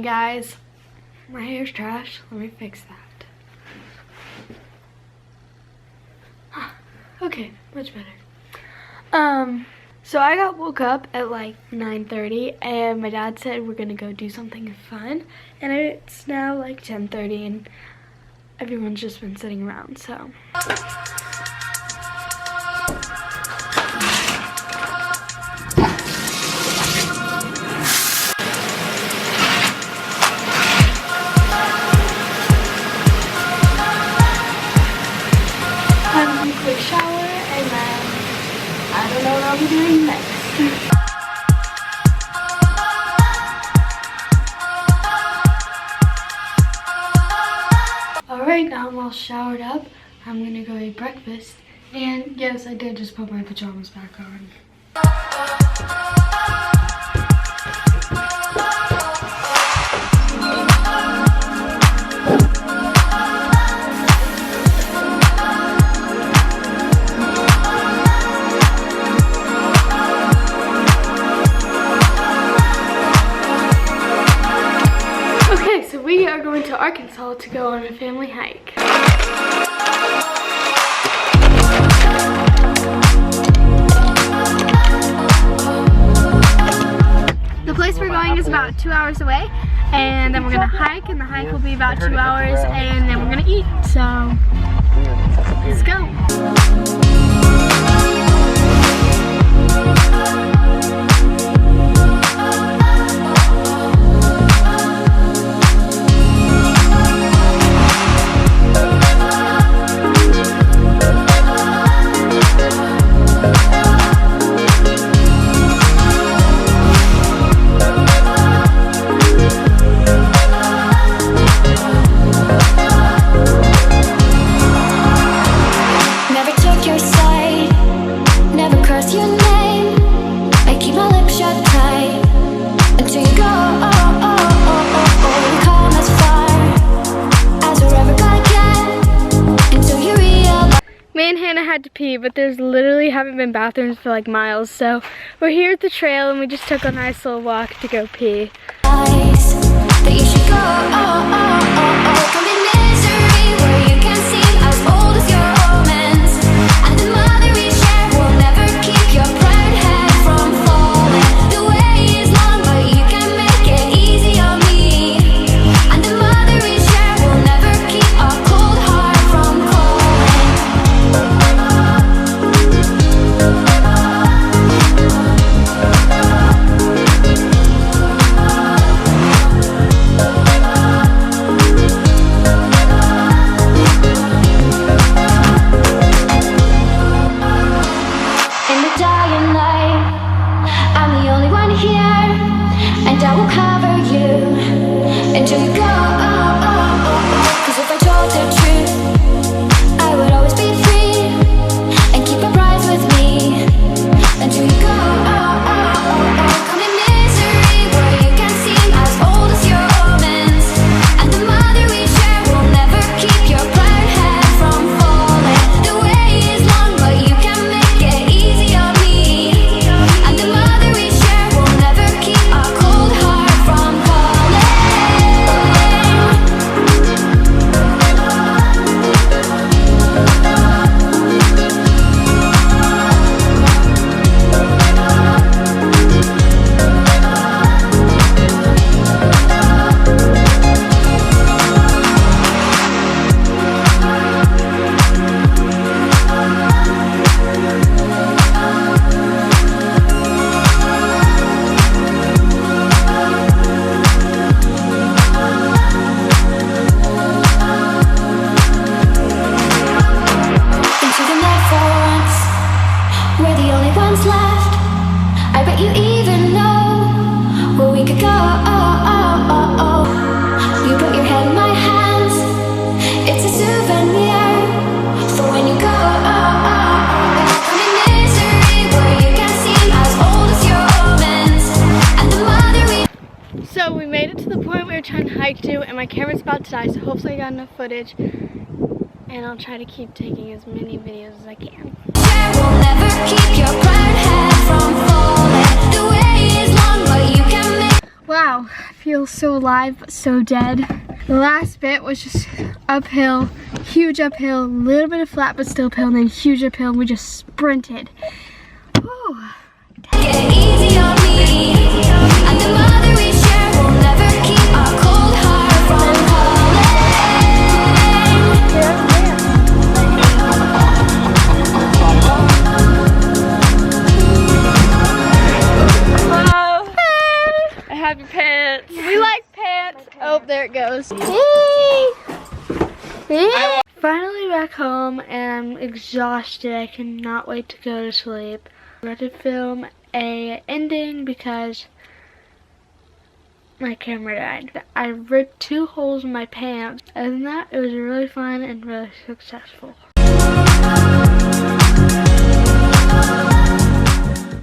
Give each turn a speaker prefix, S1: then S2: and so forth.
S1: guys. My hair's trash. Let me fix that. Okay, much better. So I woke up at like 9:30 and my dad said we're gonna go do something fun, and it's now like 10:30 and everyone's just been sitting around, so. Have a quick shower and then I don't know what I'll be doing next. Alright, now I'm all showered up. I'm gonna go eat breakfast. And yes, I did just put my pajamas back on. We are going to Arkansas to go on a family hike. The place we're going is about 2 hours away, and then we're gonna hike, and the hike will be about 2 hours, and then we're gonna eat. So let's go. Had to pee, but there's literally haven't been bathrooms for like miles, so we're here at the trail and we just took a nice little walk to go pee. hike to, and my camera's about to die, so hopefully I got enough footage, and I'll try to keep taking as many videos as I can. Wow, I feel feel so alive but so dead. The last bit was just uphill, huge uphill, a little bit of flat but still uphill, and then huge uphill, and we just sprinted. Whew.
S2: Get easy on me. I'm the mother we share. We'll never keep our cold heart from
S1: Hello. Hey. I have your pants. We like pants. Oh, there it goes. Hey. Finally back home, and I'm exhausted. I cannot wait to go to sleep. I had to film a ending because my camera died. I ripped 2 holes in my pants. Other than that, it was really fun and really successful.